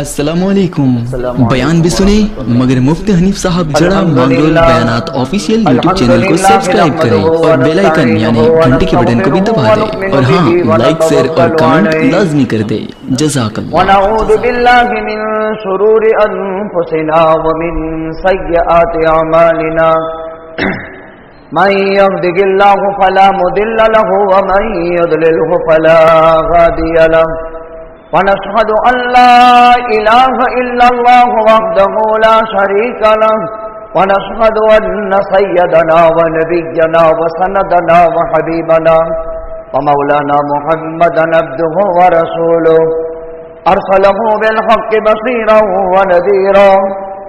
السلام علیکم. بیان بھی سنیں مگر مفتی حنیف صاحب جڑا مانگرول بیانات آفیشیل یوٹیوب چینل کو سبسکرائب کریں اور بیل آئیکن یعنی گھنٹی کے بٹن کو بھی دبا دیں اور ہاں لائک شیئر اور کمنٹ لازمی کر دیں. جزاک اللہ. ونعوذ باللہ من شرور انفسنا ومن سیئات اعمالنا من يهده الله فلا مضل له ومن يضلله فلا هادي له ونشهد أن لا إله إلا الله وحده لا شريك له ونشهد أن سيدنا ونبينا وسندنا وحبيبنا ومولانا محمدا عبده ورسوله أرسله بالحق بصيرا ونذيرا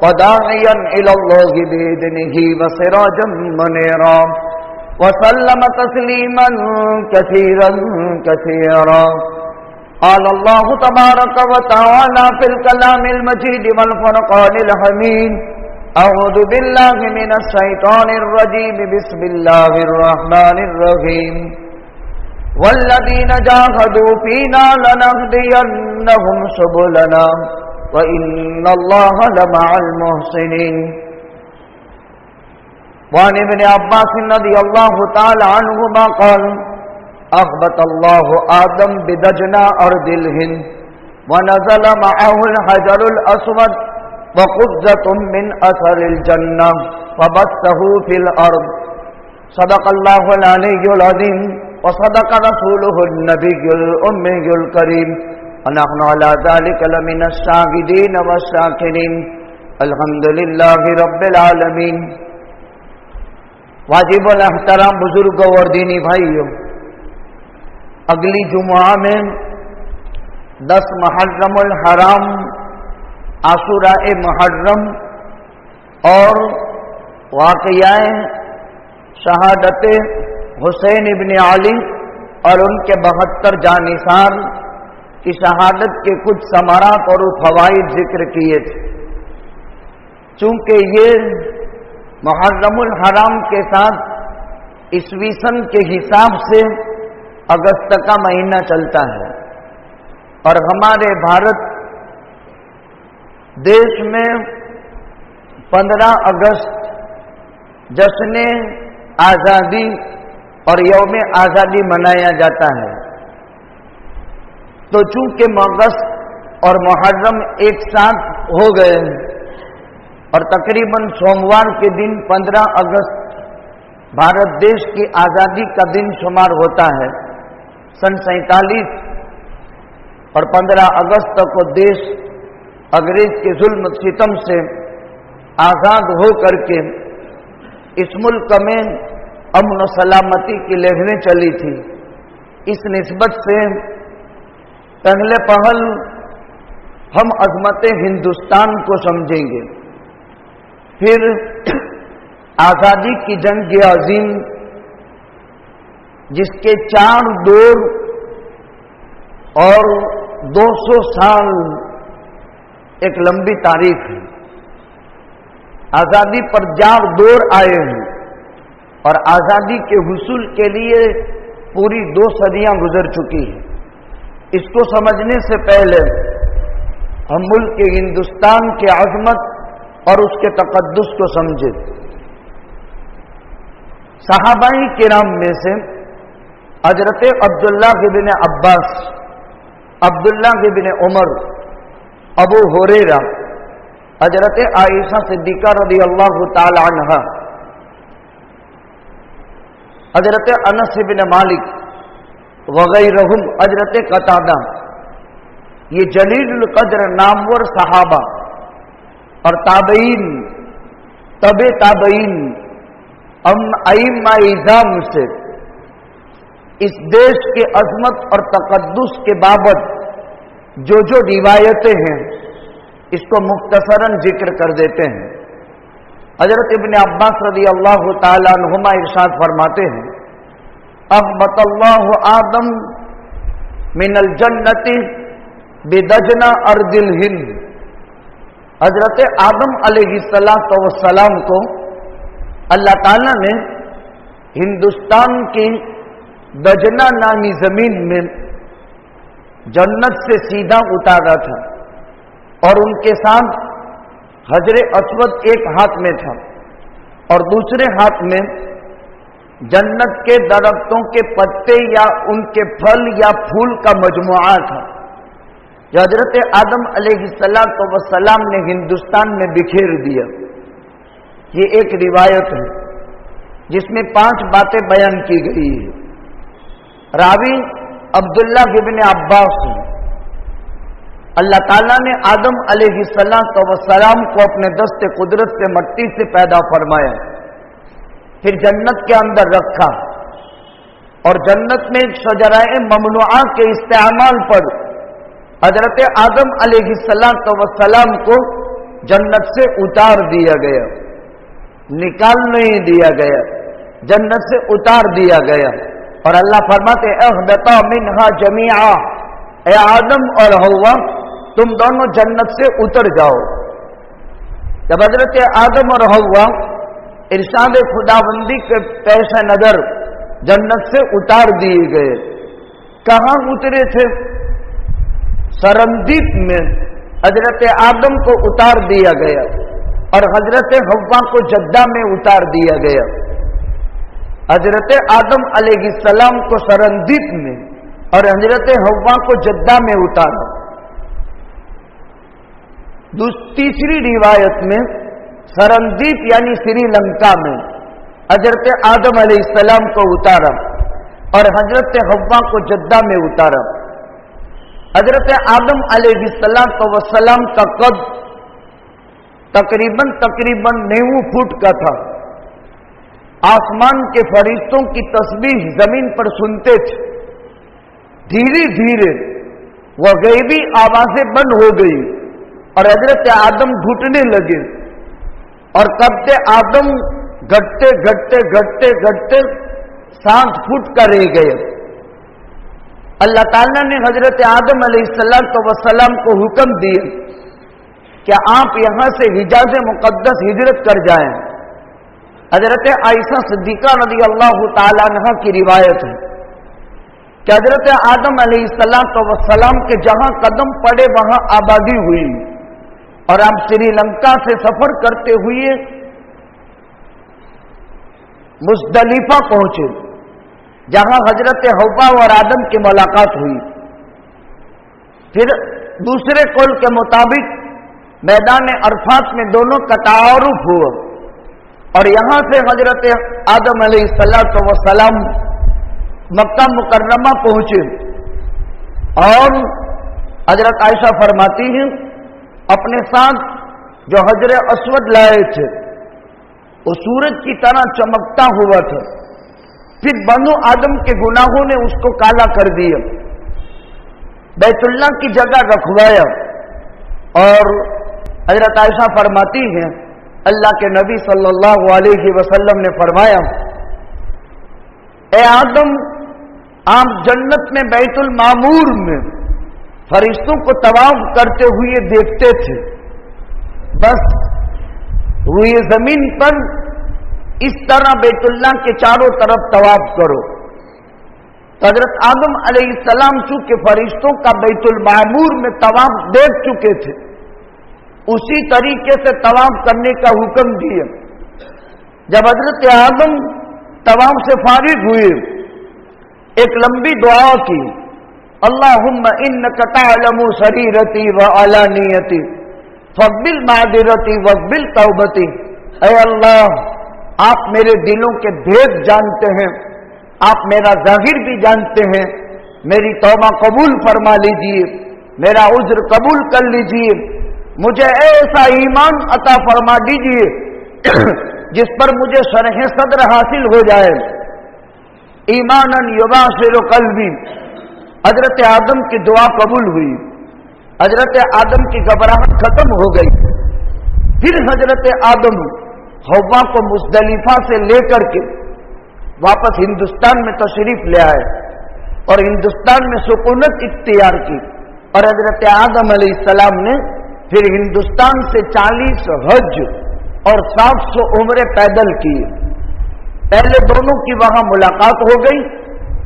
وداعيا إلى الله بإذنه وسراجا منيرا وسلم تسليما كثيرا كثيرا. قال الله تبارك وتعالى في الكلام المجيد والفرقان الحميد أعوذ بالله من الشيطان الرجيم بسم الله الرحمن الرحيم والذين جاهدوا فينا لنهدينهم سبلنا وإن الله لمع المحسنين. وعن ابن عباس رضي الله تعالى عنهما قال أخبت الله آدم بدجنا أرض الهند ونزل معه الحجر الأسود وقبضة من أثر الجنة فبثه في الأرض. صدق الله العلي العظيم وصدق رسوله النبي الأمي الكريم ونحن على ذلك لمن الشاهدين والشاكرين الحمد لله رب العالمين. واجب الاحترام بزرگوں اور دینی بھائیوں، اگلی جمعہ میں 10 محرم الحرام عاشوراء محرم اور واقعہ شہادت حسین ابن علی اور ان کے 72 جانثار کی شہادت کے کچھ ثمرات اور فوائد ذکر کیے تھے. چونکہ یہ محرم الحرام کے ساتھ عیسوی سن کے حساب سے اگست کا مہینہ چلتا ہے اور ہمارے بھارت دیش میں 15 اگست جشن آزادی اور یوم آزادی منایا جاتا ہے. تو چونکہ اگست اور محرم ایک ساتھ ہو گئے اور تقریباً سوموار کے دن 15 اگست بھارت دیش کی آزادی کا دن شمار ہوتا ہے. سن 47 اور 15 اگست تک وہ دیش انگریز کے ظلم ستم سے آزاد ہو کر کے اس ملک میں امن و سلامتی کی لہریں چلی تھی. اس نسبت سے پہلے پہل ہم عظمت ہندوستان کو سمجھیں گے، پھر آزادی کی جنگ عظیم جس کے 4 دور اور 200 سال ایک لمبی تاریخ ہے. آزادی پر 4 دور آئے ہیں اور آزادی کے حصول کے لیے پوری 2 صدیاں گزر چکی ہیں. اس کو سمجھنے سے پہلے ہم ملک کے ہندوستان کے عظمت اور اس کے تقدس کو سمجھیں. صحابہ کرام میں سے حضرت عبداللہ بن عباس، عبداللہ بن عمر، ابو ہریرہ، حضرت عائشہ صدیقہ رضی اللہ تعالی عنہا، حضرت انس بن مالک وغیرہم، حضرت قتادہ، یہ جلیل القدر نامور صحابہ اور تابعین، تبع تابعین، ائمہ اعظام سے اس دیش کے عظمت اور تقدس کے بابت جو روایتیں ہیں اس کو مختصراً ذکر کر دیتے ہیں. حضرت ابن عباس رضی اللہ تعالیٰ عنہما ارشاد فرماتے ہیں اغبط اللہ آدم من الجنت بدجنہ ارض الہند. حضرت آدم علیہ السلام کو اللہ تعالیٰ نے ہندوستان کی دجنہ نامی زمین میں جنت سے سیدھا اتارا تھا और उनके साथ हजर अस्वद एक हाथ में था और दूसरे हाथ में जन्नत के दरख्तों के पत्ते या उनके फल या फूल का मजमुआ था, जो हजरत आदम अलैहिस्सलाम ने हिंदुस्तान में बिखेर दिया। ये एक रिवायत है जिसमें 5 बातें बयान की गई है। रावी अब्दुल्ला इब्न अब्बास हैं। अल्लाह ताला ने आदम अलैहिस्सलाम को अपने दस्ते कुदरत से मट्टी से पैदा फरमाया, फिर जन्नत के अंदर रखा और जन्नत में शजराए ममनुआ के इस्तेमाल पर हजरत आदम अलैहिस्सलाम को जन्नत से उतार दिया गया, निकाल नहीं दिया गया, जन्नत से उतार दिया गया। और अल्लाह फरमाते अहबता मिन्हा जमीआ, ए आदम और हव्वा तुम दोनों जन्नत से उतर जाओ। जब हजरत आदम और हव्वा इरशाद खुदाबंदी के पेश नजर जन्नत से उतार दिए गए, कहां उतरे थे? सरंदीप में हजरत आदम को उतार दिया गया और हजरत हव्वा को जद्दा में उतार दिया गया। हजरत आदम अलैहिस्सलाम को सरंदीप में और हजरत हव्वा को जद्दा में उतारा। तीसरी रिवायत में सरंदीप यानी श्रीलंका में हजरत आदम अलैहिस्सलाम को उतारा और हजरत हव्वा को जद्दा में उतारा। हजरत आदम अलैहिस्सलाम का कद तकरीबन 90 फुट का था। आसमान के फरिश्तों की तस्बीह जमीन पर सुनते थे। धीरे धीरे वह गैबी आवाजें बंद हो गई और हजरत आदम घुटने लगे और कब्ते आदम घटते घटते घटते घटते 7 फुट का रह गए। अल्लाह ताला ने हजरत आदम अलैहिस्सलाम को हुक्म दिया कि आप यहां से हिजाज मुकद्दस हिजरत कर जाएं। हजरत आयशा सिद्दीका रज़ी अल्लाह ताला अन्हा की रिवायत है कि हजरत आदम अलैहिस्सलाम के जहां कदम पड़े वहां आबादी हुई और आप श्रीलंका से सफर करते हुए मुज़दलिफा पहुंचे, जहां हजरत हव्वा और आदम की मुलाकात हुई। फिर दूसरे कौल के मुताबिक मैदान अरफात में दोनों का तारुफ हुआ और यहां से हजरत आदम अलैहिस्सलाम मक्का मुकर्रमा पहुंचे और हजरत आयशा फरमाती हैं अपने साथ जो हजर अस्वद लाए थे वो सूरज की तरह चमकता हुआ था। फिर बनु आदम के गुनाहों ने उसको काला कर दिया, बैतुल्ला की जगह रखवाया। और हजरत आयशा फरमाती हैं अल्लाह के नबी सल्लल्लाहु अलैहि वसल्लम ने फरमाया, ए आदम आप जन्नत में बैतुल मामूर में फरिश्तों को तवाफ करते हुए देखते थे, बस हुए जमीन पर इस तरह बैतुल्लाह के चारों तरफ तवाफ करो। हजरत आदम अलैहिस्सलाम चूंकि फरिश्तों का बैतुल मामूर में तवाफ देख चुके थे, उसी तरीके से तवाफ करने का हुक्म दिया। जब हजरत आदम तवाफ से फारिग हुए, एक लंबी दुआ की, अल्लाहुम्मा इन्नका तअलमु सरीरती व अलानियती फक़बिल मादिरती वक़बिल तौबती। ऐ अल्लाह, आप मेरे दिलों के भेद जानते हैं, आप मेरा ज़ाहिर भी जानते हैं, मेरी तौबा कबूल फरमा लीजिए, मेरा उज्र कबूल कर लीजिए, मुझे ऐसा ईमान अता फरमा दीजिए जिस पर मुझे शरह सद्र हासिल हो जाए। ईमानन युबाशिरु क़ल्बी। हजरत आदम की दुआ कबूल हुई, हजरत आदम की घबराहट खत्म हो गई। फिर हजरत आदम हव्वा को मुज़दलिफा से लेकर के वापस हिंदुस्तान में तशरीफ ले आए और हिंदुस्तान में सुकूनत इख्तियार की। और हजरत आदम अलैहिस्सलाम ने फिर हिंदुस्तान से 40 हज और 700 उम्रे पैदल किए। पहले दोनों की वहां मुलाकात हो गई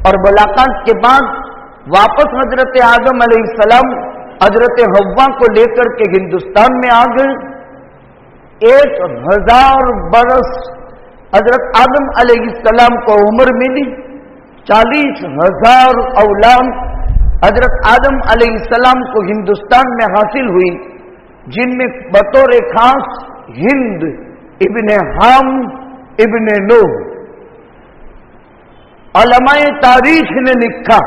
और मुलाकात के बाद वापस हजरत आदम अलैहिस्सलाम हजरत हव्वा को लेकर के हिंदुस्तान में आ गए। 1000 बरस हजरत आदम अलैहिस्सलाम को उम्र मिली, 40,000 औलाद हजरत आदम अलैहिस्सलाम को हिंदुस्तान में हासिल हुई, जिनमें बतौर खास हिंद इब्ने हाम इब्ने नूह। उलमाए तारीख ने लिखा,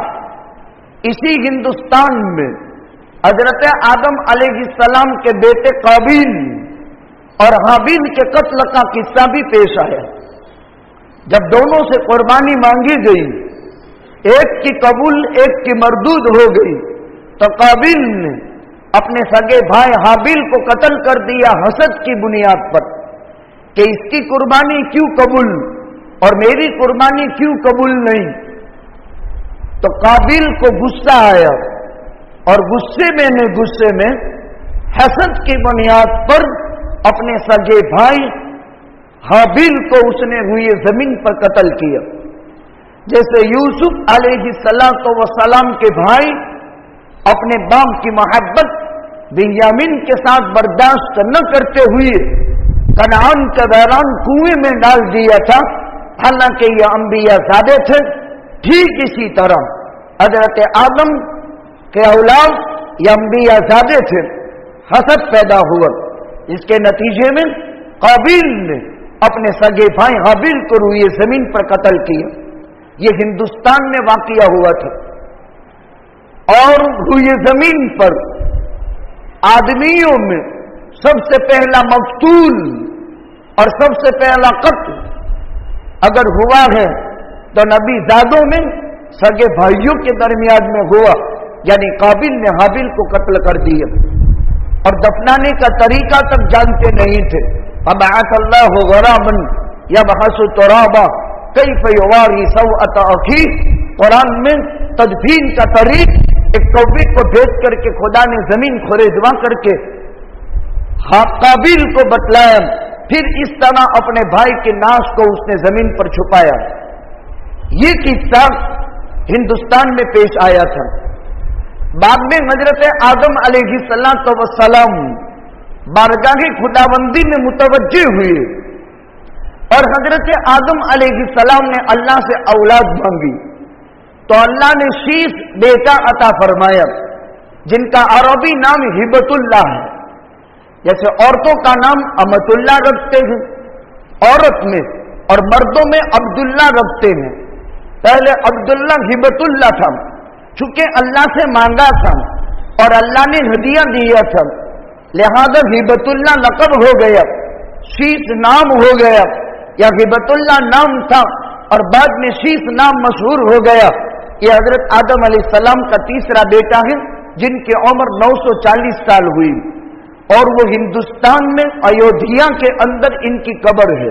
इसी हिंदुस्तान में हजरत आदम अलैहिस्सलाम के बेटे काबिल और हाबिल के कत्ल का किस्सा भी पेश आया। जब दोनों से कुर्बानी मांगी गई, एक की कबूल एक की मरदूद हो गई, तो काबिल ने अपने सगे भाई हाबिल को कत्ल कर दिया हसद की बुनियाद पर कि इसकी कुर्बानी क्यों कबूल और मेरी कुर्बानी क्यों कबूल नहीं। तो काबिल को गुस्सा आया और गुस्से में हसद की बुनियाद पर अपने सगे भाई हाबिल को उसने हुई जमीन पर कत्ल किया। जैसे यूसुफ अलैहिस्सलाम के भाई अपने बाप की मोहब्बत बिन्यामीन के साथ बर्दाश्त न करते हुए कनान के वैरान कुएं में डाल दिया था, हालांकि ये अंबिया ज़ादे थे। ठीक इसी तरह हजरत आदम के औलाद ये अंबिया ज़ादे थे, हसद पैदा हुआ। इसके नतीजे में काबिल ने अपने सगे भाई हाबिल को रूए जमीन पर कत्ल किया। ये हिंदुस्तान में वाक़या हुआ था। और रूए जमीन पर आदमियों में सबसे पहला मकतूल और सबसे पहला कत्ल अगर हुआ है तो नबी ज़ादों में सगे भाइयों के दरमियान में हुआ, यानी काबिल ने हाबिल को कत्ल कर दिया और दफनाने का तरीका तक जानते नहीं थे। फबअसल्लाहु ग़ुराबन यबहसु तुराबा कैफ युवारी सवअत अखी। कुरान में तदफीन का तरीक, एक कौवे को भेज करके खुदा ने जमीन खुरेदवा करके काबिल को बतलाया, फिर इस तरह अपने भाई के नाश को उसने जमीन पर छुपाया। ये किस्सा हिंदुस्तान में पेश आया था। बाद में हजरत आदम अलैहिस्सलाम बारगाह खुदाबंदी में मुतवज्जे हुए और हजरत आदम अलैहिस्सलाम ने अल्लाह से औलाद मांगी, तो अल्लाह ने शीश बेटा अता फरमाया, जिनका अरबी नाम हिबतुल्लाह है। जैसे औरतों का नाम अमतुल्लाह रखते हैं औरत में, और मर्दों में अब्दुल्ला रखते हैं। पहले अब्दुल्ला हिबतुल्लाह था, चूंकि अल्लाह से मांगा था और अल्लाह ने हदिया दिया था, लिहाजा हिबतुल्लाह लक़ब हो गया, शीश नाम हो गया, या हिबतुल्लाह नाम था और बाद में शीश नाम मशहूर हो गया। ये हजरत आदम अलैहिस्सलाम का तीसरा बेटा है, जिनकी उम्र 940 साल हुई, और वो हिंदुस्तान में अयोध्या के अंदर इनकी कब्र है।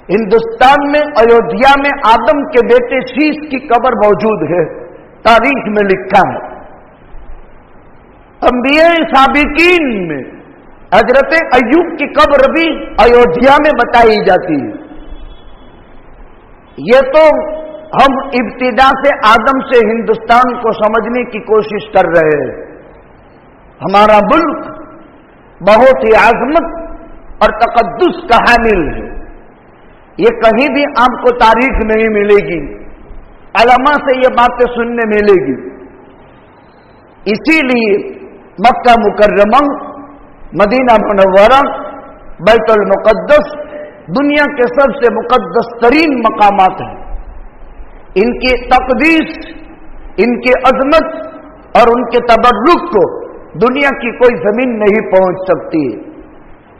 हिंदुस्तान में अयोध्या में आदम के बेटे शीश की कब्र मौजूद है, तारीख में लिखा है। अंबिया साबिकीन में हजरत अय्यूब की कब्र भी अयोध्या में बताई जाती है। ये तो हम इब्तिदा से आदम से हिंदुस्तान को समझने की कोशिश कर रहे हैं। हमारा मुल्क बहुत ही आजमत और तकद्दुस का हामिल है। ये कहीं भी आपको तारीख नहीं मिलेगी, उलमा से ये बातें सुनने मिलेगी। इसीलिए मक्का मुकर्रमा, मदीना मुनव्वरा, बैतुल मुक़द्दस दुनिया के सबसे मुक़द्दस तरीन मकामात हैं। इनकी तक़दीस, इनकी अज़मत और उनके तबर्रुक को दुनिया की कोई जमीन नहीं पहुंच सकती है।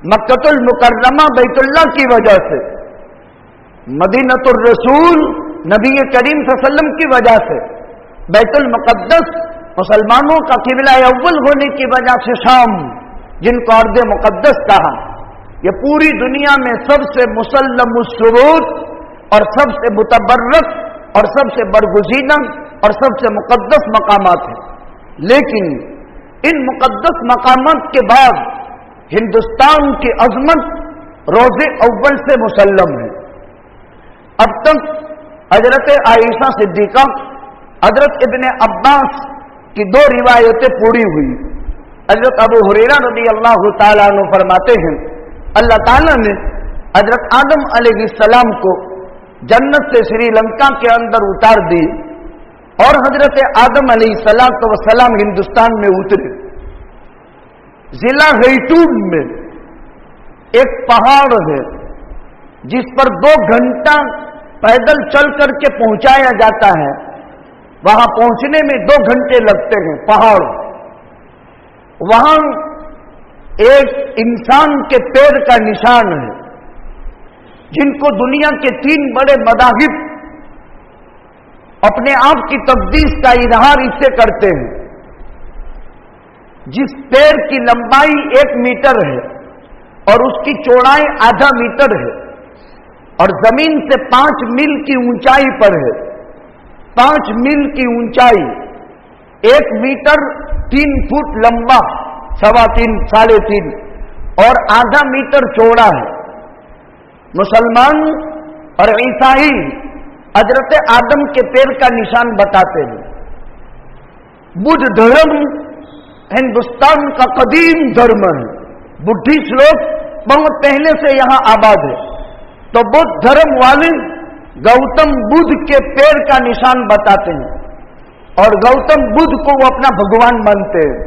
मक्कतुल मुकर्रमा बैतुल्लाह की वजह से, मदीनतुर रसूल नबी करीम सल्लल्लाहु अलैहि वसल्लम की वजह से, बैतुल मुक़द्दस मुसलमानों का क़िबला अव्वल होने की वजह से शाम, जिनको अर्द मुक़द्दस कहा, ये पूरी दुनिया में सबसे मुसल्लमुस्सुरूर और सबसे मुतबर्रक और सबसे बरगुज़ीदा और सबसे मुक़द्दस मकामात है। लेकिन इन मुक़द्दस मकामात के बाद हिंदुस्तान की अज़मत रोज़े अव्वल से मुसल्लम है। अब तक हजरत आयशा सिद्दीक़ा, हजरत इब्ने अब्बास की दो रिवायतें पूरी हुई। हजरत अबू हुरैरा रज़ी अल्लाह ताला अन्हु फरमाते हैं, अल्लाह ताला ने हजरत आदम अलैहिस्सलाम को जन्नत से श्रीलंका के अंदर उतार दिए और हजरत आदम अलैहिस्सलाम हिंदुस्तान में उतरे। जिला हैटून में एक पहाड़ है जिस पर 2 घंटा पैदल चल करके पहुंचाया जाता है। वहां पहुंचने में 2 घंटे लगते हैं। पहाड़, वहां एक इंसान के पैर का निशान है, जिनको दुनिया के 3 बड़े मदाहिब अपने आप की तकदीस का इजहार इससे करते हैं। जिस पैर की लंबाई 1 मीटर है और उसकी चौड़ाई आधा मीटर है और जमीन से 5 मील की ऊंचाई पर है। 5 मील की ऊंचाई, 1 मीटर 3 फुट लंबा, 3.25 साढ़े 3 और आधा मीटर चौड़ा है। मुसलमान और ईसाई हजरत आदम के पैर का निशान बताते हैं। बुद्ध धर्म हिंदुस्तान का कदीम धर्म है। बुद्धिस्ट लोग बहुत पहले से यहां आबाद है। तो बुद्ध धर्म वाले गौतम बुद्ध के पैर का निशान बताते हैं और गौतम बुद्ध को वो अपना भगवान मानते हैं।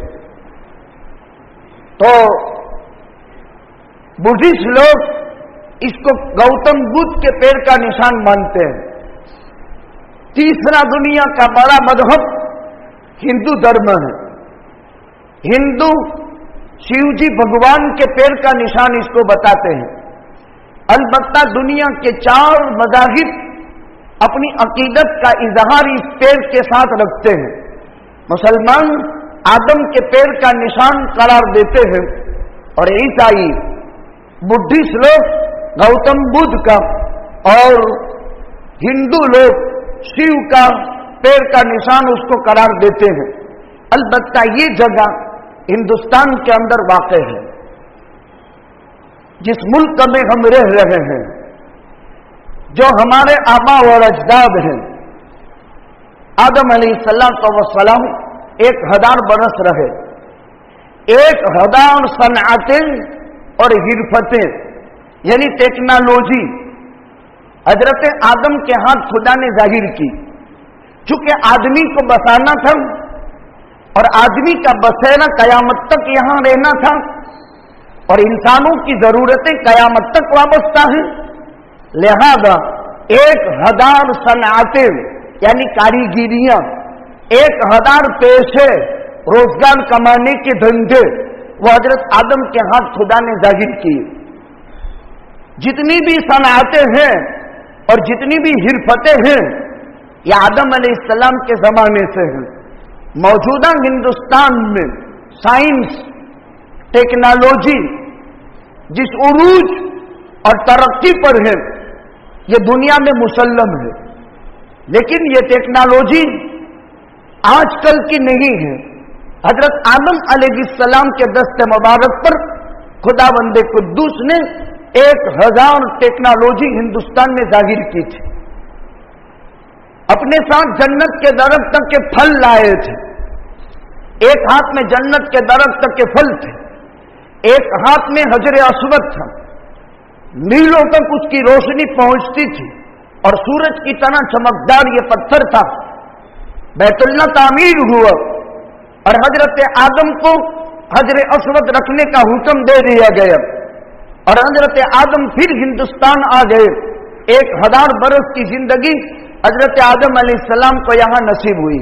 तो बुद्धिस्ट लोग इसको गौतम बुद्ध के पैर का निशान मानते हैं। तीसरा दुनिया का बड़ा मजहब हिंदू धर्म है। हिंदू शिवजी भगवान के पैर का निशान इसको बताते हैं। अलबत्ता दुनिया के 4 मज़ाहिब अपनी अकीदत का इजहार इस पैर के साथ रखते हैं। मुसलमान आदम के पैर का निशान करार देते हैं और ईसाई बुद्धिस्ट लोग गौतम बुद्ध का और हिंदू लोग शिव का पैर का निशान उसको करार देते हैं। अलबत्ता ये जगह हिंदुस्तान के अंदर वाक़ है। जिस मुल्क में हम रह रहे हैं, जो हमारे आबा और अजदाद हैं, आदम अलैहिस्सलाम 1000 बरस रहे। 1000 सनअतें और हिरफतें यानी टेक्नोलॉजी हजरत आदम के हाथ खुदा ने जाहिर की। चूंकि आदमी को बसाना था और आदमी का बसेना कयामत तक यहां रहना था और इंसानों की जरूरतें कयामत तक वाबस्ता हैं, लिहाजा 1000 सनअतें यानी कारीगिरियां, 1000 पेशे, रोजगार कमाने के धंधे वो हजरत आदम के हाथ खुदा ने जाहिर किए। जितनी भी सनअतें हैं और जितनी भी हिरफतें हैं, ये आदम अलैहिस्सलाम के जमाने से हैं। मौजूदा हिंदुस्तान में साइंस, टेक्नोलॉजी जिस उरूज और तरक्की पर है, ये दुनिया में मुसल्लम है। लेकिन ये टेक्नोलॉजी आजकल की नहीं है। हजरत आदम अलैहिस्सलाम के दस्ते मुबारक पर खुदावंदे कुद्दूस ने 1000 टेक्नोलॉजी हिंदुस्तान में जाहिर की थी। अपने साथ जन्नत के दरख्त के फल लाए थे। एक हाथ में जन्नत के दरख्त के फल थे, एक हाथ में हजरे अस्वद था। मीलों तक उसकी रोशनी पहुंचती थी और सूरज की तरह चमकदार ये पत्थर था। बैतुल्ला तामीर हुआ और हजरत आदम को हजरे अस्वद रखने का हुक्म दे दिया गया और हजरत आदम फिर हिंदुस्तान आ गए। 1000 बरस की जिंदगी हजरत आदम अलैहिस्सलाम को यहां नसीब हुई।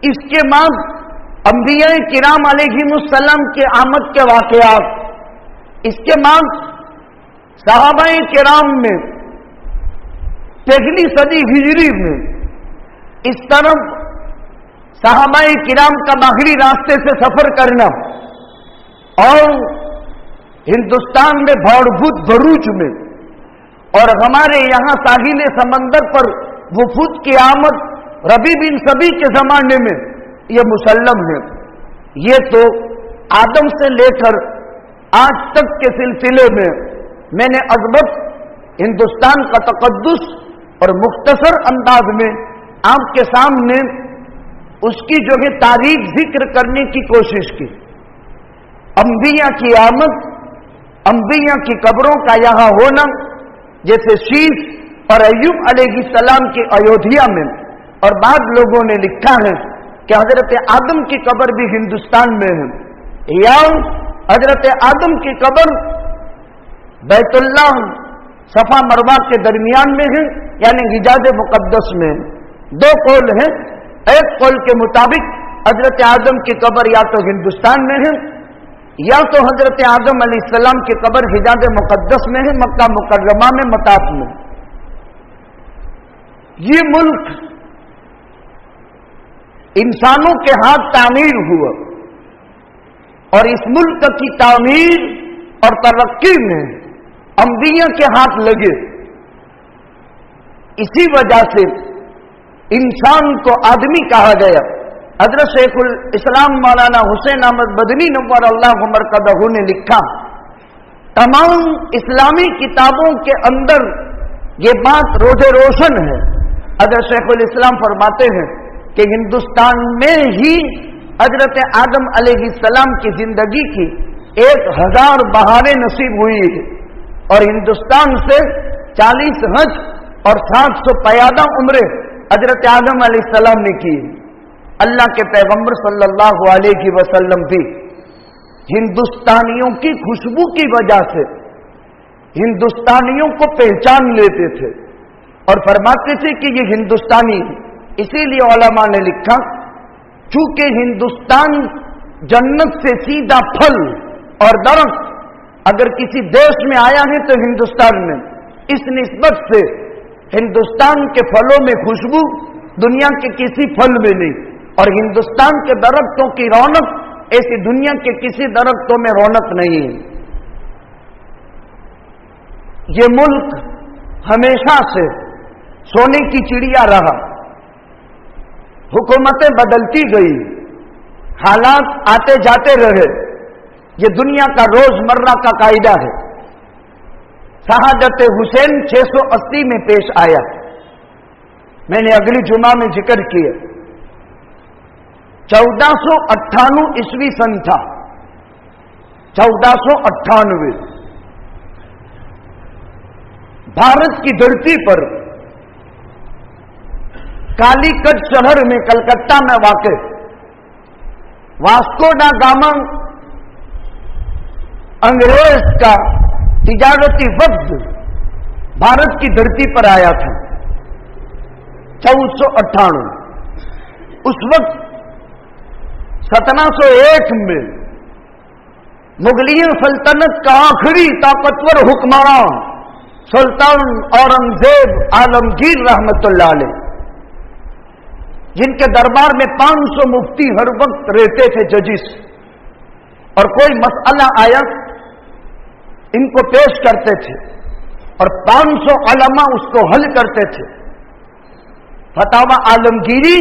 इसके बाद अंबिया किराम अलैहिमुस्सलाम के आमद के वाक़यात, इसके बाद सहाबाए किराम में पहली सदी हिजरी में इस तरफ सहाबाए किराम का बाहरी रास्ते से सफर करना और हिंदुस्तान में भौड़भूत भरूच में और हमारे यहां साहिल समंदर पर वफूद की आमद रबी बिन सभी के जमाने में यह मुसल्लम है। ये तो आदम से लेकर आज तक के सिलसिले में मैंने अजमत हिंदुस्तान का तकद्दुस और मुख्तसर अंदाज में आपके सामने اس کی جو ہے تاریخ ذکر کرنے کی کوشش کی. انبیاء کی آمد، انبیاء کی قبروں کا یہاں ہونا، جیسے شیش اور ایوب علیہ السلام کی ایودھیا میں، اور بعض لوگوں نے لکھا ہے کہ حضرت آدم کی قبر بھی ہندوستان میں ہے، یا حضرت آدم کی قبر بیت اللہ صفا مروہ کے درمیان میں ہے، یعنی حجاز مقدس میں. دو قول ہیں. ایک قول کے مطابق حضرت آدم کی قبر یا تو ہندوستان میں ہے، یا تو حضرت آدم علیہ السلام کی قبر حجاز مقدس میں ہے، مکہ مکرمہ میں، مطاف میں. یہ ملک انسانوں کے ہاتھ تعمیر ہوا، اور اس ملک کی تعمیر اور ترقی میں انبیاء کے ہاتھ لگے. اسی وجہ سے انسان کو آدمی کہا گیا. حضرت شیخ الاسلام مولانا حسین احمد مدنی نور اللہ مرقدہ نے لکھا، تمام اسلامی کتابوں کے اندر یہ بات روز روشن ہے. حضرت شیخ الاسلام فرماتے ہیں کہ ہندوستان میں ہی حضرت آدم علیہ السلام کی زندگی کی 1000 بہاریں نصیب ہوئی ہے، اور ہندوستان سے 40 حج اور 700 پیادہ عمرے حضرت آدم علیہ السلام نے کی. اللہ کے پیغمبر صلی اللہ علیہ وسلم بھی ہندوستانیوں کی خوشبو کی وجہ سے ہندوستانیوں کو پہچان لیتے تھے اور فرماتے تھے کہ یہ ہندوستانی ہے. اسی لیے علماء نے لکھا، چونکہ ہندوستان جنت سے سیدھا پھل اور درخت اگر کسی دیش میں آیا ہے تو ہندوستان میں، اس نسبت سے ہندوستان کے پھلوں میں خوشبو دنیا کے کسی پھل میں نہیں، اور ہندوستان کے درختوں کی رونق ایسی دنیا کے کسی درختوں میں رونق نہیں ہے. یہ ملک ہمیشہ سے سونے کی چڑیا رہا. حکومتیں بدلتی گئی، حالات آتے جاتے رہے. یہ دنیا کا روزمرہ کا قاعدہ ہے. شہادت حسین 680 میں پیش آیا. میں نے اگلی جمعہ میں ذکر کیا. 1498 عیسوی سن تھا. 1498 بھارت کی دھرتی پر کالی کٹ شہر میں کلکتہ میں واقع واسکو ڈا گاما انگریز کا تجارتی وفد بھارت کی دھرتی پر آیا تھا. 1498 اس وقت 1701 میں مغلیہ سلطنت کا آخری طاقتور حکمران سلطان اورنگزیب عالمگیر رحمت اللہ علیہ، جن کے دربار میں 500 مفتی ہر وقت رہتے تھے ججز، اور کوئی مسئلہ آیا ان کو پیش کرتے تھے اور 500 علماء اس کو حل کرتے تھے. فتاوی عالمگیری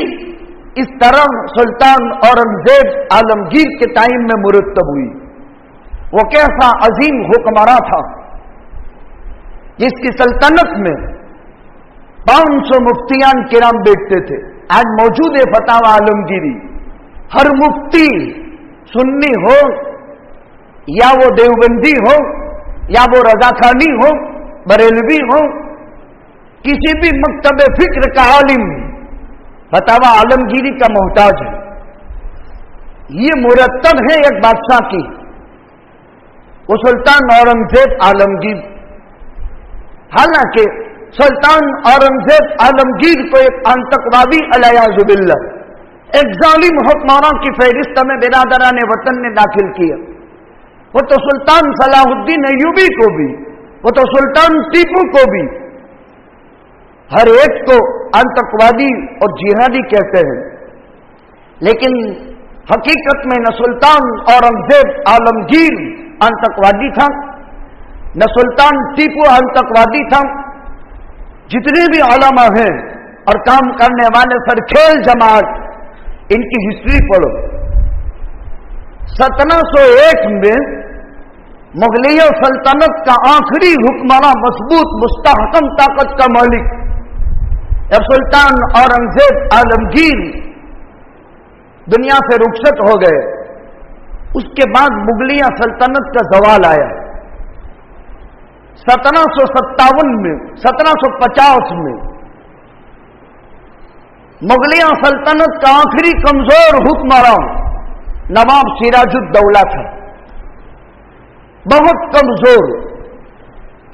اس طرح سلطان اورنگزیب عالمگیر کے ٹائم میں مرتب ہوئی. وہ کیسا عظیم حکمراں تھا جس کی سلطنت میں 500 مفتیان کرام بیٹھتے تھے. آج موجود ہے فتاوی عالمگیری. ہر مفتی سنی ہو یا وہ دیوبندی ہو یا وہ رضا خانی ہو، بریلوی ہو، کسی بھی مکتب فکر کا عالم فتاوی عالمگیری کا محتاج ہے. یہ مرتب ہے ایک بادشاہ کی، وہ سلطان اورنگزیب عالمگیر. حالانکہ سلطان اورنگزیب عالمگیر کو ایک آتنکوادی علیہ باللہ، ایک ظالم حکمراں کی فہرست میں برادران وطن نے داخل کیا. وہ تو سلطان صلاح الدین ایوبی کو بھی، وہ تو سلطان ٹیپو کو بھی، ہر ایک کو آتنکوادی اور جہادی کہتے ہیں. لیکن حقیقت میں نہ سلطان اورنگزیب عالمگیر آتنکوادی تھا، نہ سلطان ٹیپو آتنکوادی تھا. جتنے بھی علماء ہیں اور کام کرنے والے سرکھیل جماعت، ان کی ہسٹری پڑھو. 1701 میں مغلیہ سلطنت کا آخری حکمراں، مضبوط مستحکم طاقت کا مالک، جب سلطان اورنگزیب عالمگیر दुनिया से रुखसत हो गए। उसके बाद मुगलिया सल्तनत का जवाल आया 1757 में, 1750 में। मुगलिया सल्तनत का आखिरी कमजोर हुक्मरान नवाब सिराजुद्दौला था, बहुत कमजोर।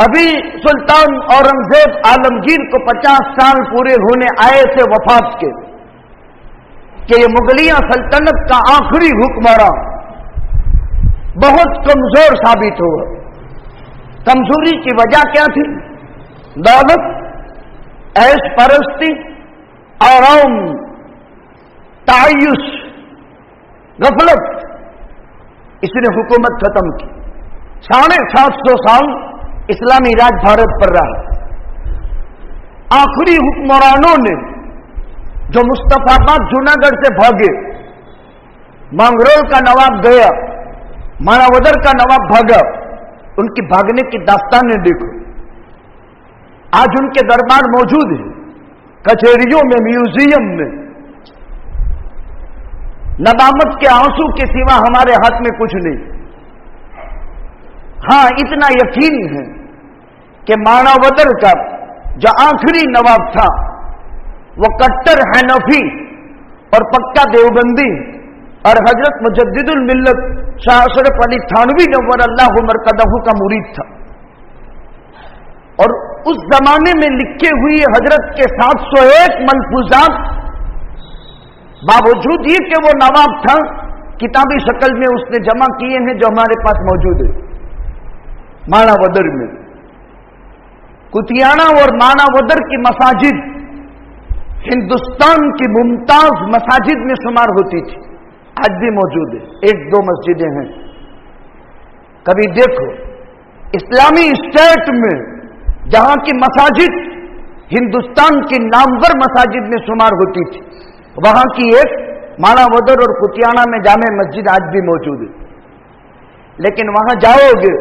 अभी सुल्तान औरंगजेब आलमगीर को 50 साल पूरे होने आए थे वफात के, कि ये मुगलिया सल्तनत का आखिरी हुक्मरान बहुत कमजोर साबित हुआ। कमजोरी की वजह क्या थी? दौलत, ऐश परस्ती, आराम, तायुश, गफलत, इसने हुकूमत खत्म की। 750 साल इस्लामी राज भारत पर रहा। आखिरी हुक्मरानों ने जो मुस्तफाबाद जूनागढ़ से भागे, मांगरोल का नवाब गया, मानावदर का नवाब भागा, उनकी भागने की दास्तानें देखो। आज उनके दरबार मौजूद है, कचहरियों में, म्यूजियम में। नदामत के आंसू के सिवा हमारे हाथ में कुछ नहीं। हां, इतना यकीन है कि मानावदर का जो आखिरी नवाब था वो कट्टर हनफी और पक्का देवबंदी और हजरत मुजद्दिदुल मिल्लत शाह अशरफ अली थानवी नव्वर अल्लाहु मरकदहू का मुरीद था। और उस जमाने में लिखे हुए हजरत के 701 मलफूजात, बावजूद ये कि वो नवाब था, किताबी शक्ल में उसने जमा किए हैं जो हमारे पास मौजूद है। मानावदर में कुतियाना और मानावदर की मसाजिद हिंदुस्तान की मुमताज मसाजिद में शुमार होती थी, आज भी मौजूद है। 1-2 मस्जिदें हैं। कभी देखो, इस्लामी स्टेट में जहां की मसाजिद हिंदुस्तान की नामवर मसाजिद में शुमार होती थी, वहां की एक मानावदर और कुतियाना में जामे मस्जिद आज भी मौजूद है। लेकिन वहां जाओगे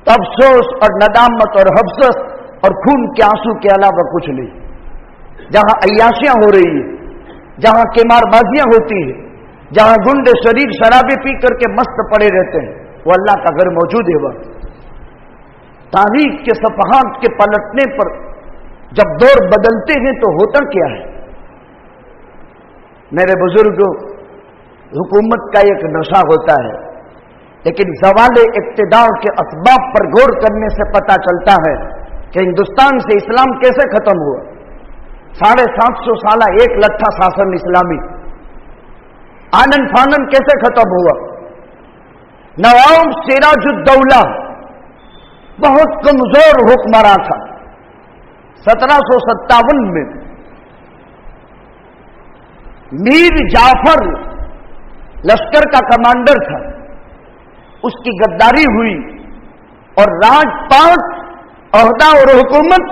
तो अफसोस और नदामत और हफसस और खून के आंसू के अलावा कुछ नहीं। जहां अय्याशियां हो रही है, जहां केमारबाजियां होती है, जहां गुंडे शरीर शराबे पी करके मस्त पड़े रहते हैं, वो अल्लाह का घर मौजूद है। वह तारीख के सफहात के पलटने पर जब दौर बदलते हैं तो होता क्या है? मेरे बुजुर्गों, हुकूमत का एक नशा होता है, लेकिन ज़वाले इक्तिदार के असबाब पर गौर करने से पता चलता है कि हिंदुस्तान से इस्लाम कैसे खत्म हुआ। 750 साल एक लट्ठा शासन इस्लामी आनन फानन कैसे खत्म हुआ। नवाब सिराजुद्दौला बहुत कमजोर हुक्मरान था। 1757 में मीर जाफर लश्कर का कमांडर था, उसकी गद्दारी हुई और राजपाट, ओहदा और हुकूमत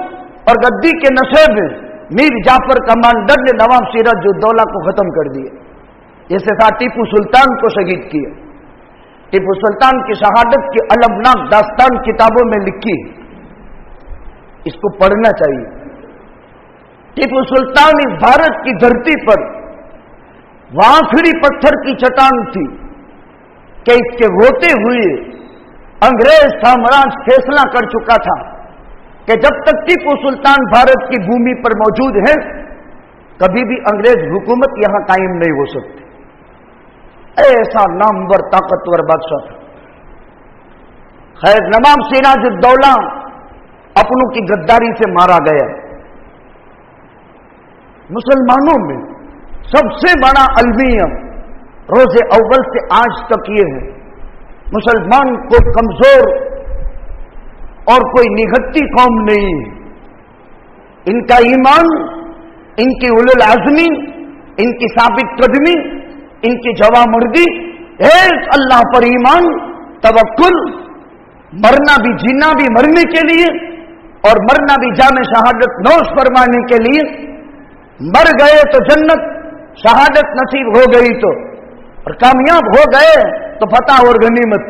और गद्दी के नशे में मीर जाफर कमांडर ने नवाब सिराजुद्दौला को खत्म कर दिया। जैसे था टीपू सुल्तान को शहीद किया। टीपू सुल्तान की शहादत की अलमनाक दास्तान किताबों में लिखी, इसको पढ़ना चाहिए। टीपू सुल्तान इस भारत की धरती पर वह आखिरी पत्थर की चट्टान थी कि इसके होते हुए अंग्रेज साम्राज्य फैसला कर चुका था कि जब तक टीपू सुल्तान भारत की भूमि पर मौजूद है, कभी भी अंग्रेज हुकूमत यहां कायम नहीं हो सकती। ऐसा नामवर ताकतवर बादशाह था। खैर, नवाब सिराजुद्दौला अपनों की गद्दारी से मारा गया। मुसलमानों में सबसे बड़ा अलमिया रोजे अव्वल से आज तक ये है, मुसलमान कोई कमजोर और कोई निगत्ती कौम नहीं है। इनका ईमान, इनकी उलुल आज़मी, इनकी साबित कदमी, इनकी जवामर्दी, एक अल्लाह पर ईमान, तवक्कुल, मरना भी जीना भी मरने के लिए और मरना भी जामे शहादत नौश फरमाने के लिए। मर गए तो जन्नत, शहादत नसीब हो गई तो, और कामयाब हो गए तो फतह और गनीमत।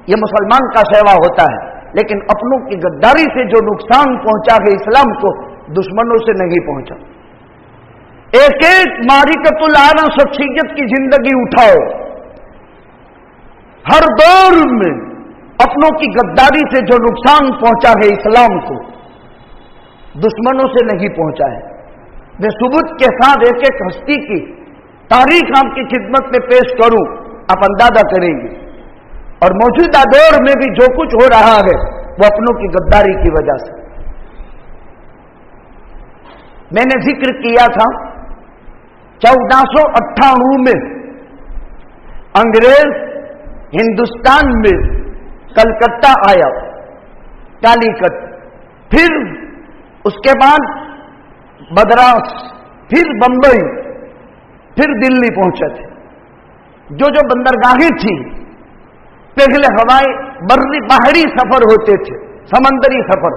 ये मुसलमान का सेवा होता है। लेकिन अपनों की गद्दारी से जो नुकसान पहुंचा है इस्लाम को, दुश्मनों से नहीं पहुंचा। ایک ایک معرکۃ العالم شخصیت کی زندگی اٹھاؤ، ہر دور میں اپنوں کی غداری سے جو نقصان پہنچا ہے اسلام کو، دشمنوں سے نہیں پہنچا ہے۔ میں ثبوت کے ساتھ ایک ایک ہستی کی تاریخ آپ کی خدمت میں پیش کروں، آپ اندازہ کریں گے۔ اور موجودہ دور میں بھی جو کچھ ہو رہا ہے وہ اپنوں کی غداری کی وجہ سے۔ میں نے ذکر کیا تھا 1498 میں انگریز ہندوستان میں کلکتہ آیا، کالیکٹ، پھر اس کے بعد مدراس، پھر بمبئی، پھر دلی پہنچے تھے۔ جو بندرگاہیں تھیں، پہلے ہوائی باہری سفر ہوتے تھے، سمندری سفر،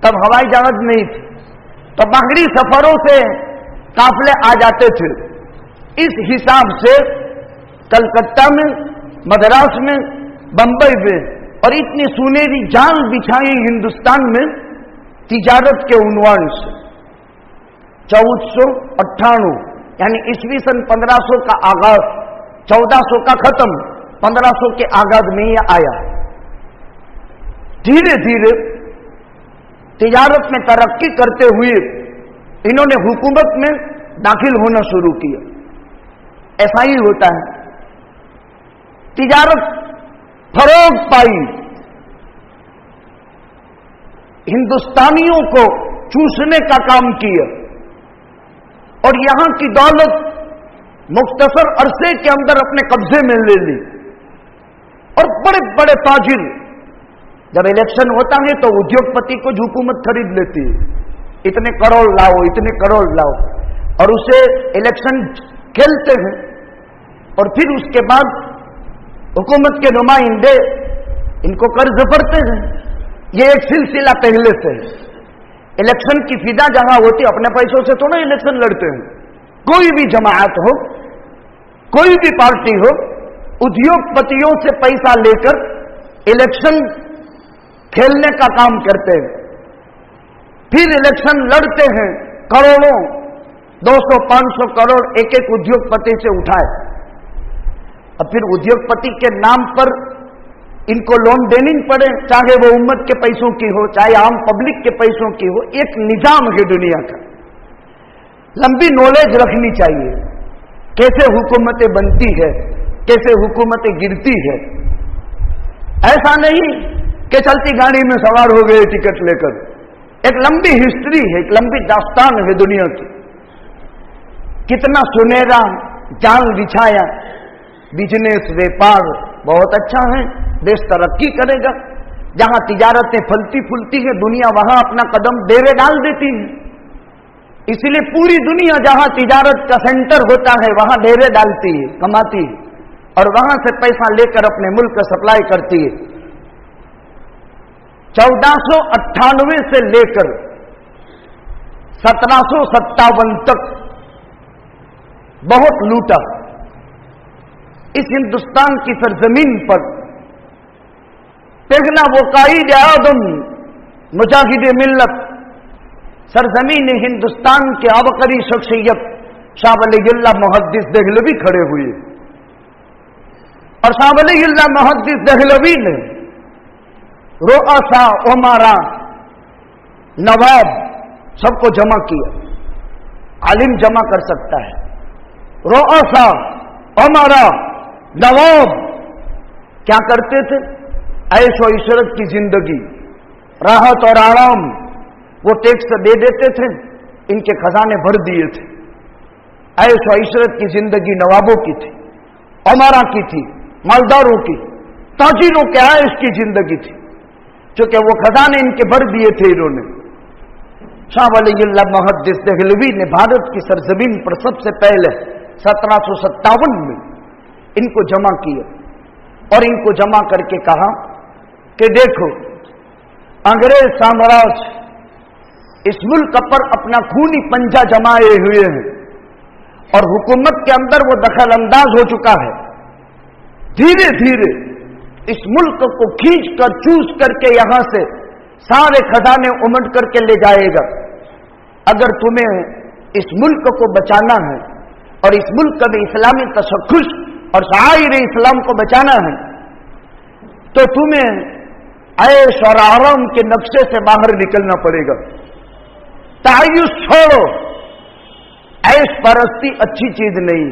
تب ہوائی جہاز نہیں تھی، تو باہری سفروں سے قافلے آ جاتے تھے۔ اس حساب سے کلکتہ میں، مدراس میں، بمبئی میں، اور اتنی سنہری جال بچھائی ہندوستان میں تجارت کے عنوان سے۔ 1498 یعنی عیسوی سن 1500 کا آغاز، 1400 کا ختم، 1500 کے آغاز میں یہ آیا۔ دھیرے دھیرے تجارت میں ترقی کرتے ہوئے انہوں نے حکومت میں داخل ہونا شروع کیا۔ ایسا ہی ہوتا ہے، تجارت فروغ پائی، ہندوستانیوں کو چوسنے کا کام کیا، اور یہاں کی دولت مختصر عرصے کے اندر اپنے قبضے میں لے لی۔ اور بڑے بڑے تاجر، جب الیکشن ہوتا ہے تو ادیوگ پتی کو حکومت خرید لیتی ہے، اتنے کروڑ لاؤ، اتنے کروڑ لاؤ، اور اسے الیکشن کھیلتے ہیں، اور پھر اس کے بعد حکومت کے نمائندے ان کو قرض بھرتے ہیں۔ یہ ایک سلسلہ پہلے سے ہے۔ الیکشن کی فضا جہاں ہوتی، اپنے پیسوں سے تو نہ الیکشن لڑتے ہیں، کوئی بھی جماعت ہو، کوئی بھی پارٹی ہو، ادیوگ پتیوں سے پیسہ لے کر الیکشن کھیلنے کا کام کرتے ہیں، پھر الیکشن لڑتے ہیں، کروڑوں، 200-500 کروڑ ایک ایک ادیوگ پتی سے اٹھائے، اور پھر ادیوگ پتی کے نام پر ان کو لون دینی پڑے، چاہے وہ امت کے پیسوں کی ہو، چاہے عام پبلک کے پیسوں کی ہو۔ ایک نظام ہے دنیا کا، لمبی نالج رکھنی چاہیے، کیسے حکومتیں بنتی ہے، کیسے حکومتیں گرتی ہے۔ ایسا نہیں کہ چلتی گاڑی میں سوار ہو گئے ٹکٹ لے کر، ایک لمبی ہسٹری ہے، ایک لمبی داستان ہے دنیا کی۔ کتنا سنہرا جال بچھایا، بزنس، ویپار بہت اچھا ہے، دیش ترقی کرے گا۔ جہاں تجارتیں پھلتی پھولتی ہے، دنیا وہاں اپنا قدم ڈیرے ڈال دیتی ہے۔ اس لیے پوری دنیا جہاں تجارت کا سینٹر ہوتا ہے وہاں ڈیرے ڈالتی ہے، کماتی ہے، اور وہاں سے پیسہ لے کر اپنے ملک کا سپلائی کرتی ہے۔ 1498 سے لے کر 1757 تک بہت لوٹا۔ اس ہندوستان کی سرزمین پر پہلا وہ قائد اعظم، مجاہد ملت، سرزمین ہندوستان کے عبقری شخصیت شاہ ولی اللہ محدث دہلوی کھڑے ہوئے، اور شاہ ولی اللہ محدث دہلوی نے رؤساء، امراء، نواب سب کو جمع کیا۔ عالم جمع کر سکتا ہے، رؤساء، امراء، نواب کیا کرتے تھے؟ عیش و عشرت کی زندگی، راحت اور آرام، وہ ٹیکس دے دیتے تھے، ان کے خزانے بھر دیے تھے۔ عیش و عشرت کی زندگی نوابوں کی تھی، امراء کی تھی، مالداروں کی، تاجروں کے عیش کی زندگی تھی، چونکہ وہ خزانے ان کے بھر دیے تھے انہوں نے۔ شاہ ولی اللہ محدث دہلوی نے بھارت کی سرزمین پر سب سے پہلے 1757 میں ان کو جمع کیا، اور ان کو جمع کر کے کہا کہ دیکھو، انگریز سامراج اس ملک پر اپنا خونی پنجہ جمائے ہوئے ہیں، اور حکومت کے اندر وہ دخل انداز ہو چکا ہے۔ دھیرے دھیرے اس ملک کو کھینچ کر چوس کر کے یہاں سے سارے خزانے امٹ کر کے لے جائے گا۔ اگر تمہیں इस मुल्क को बचाना है और इस मुल्क में इस्लामी तशख्खुस और शायर इस्लाम को बचाना है, तो तुम्हें ऐश और आराम के नक्शे से बाहर निकलना पड़ेगा। तायुस छोड़ो, ऐश परस्ती अच्छी चीज नहीं।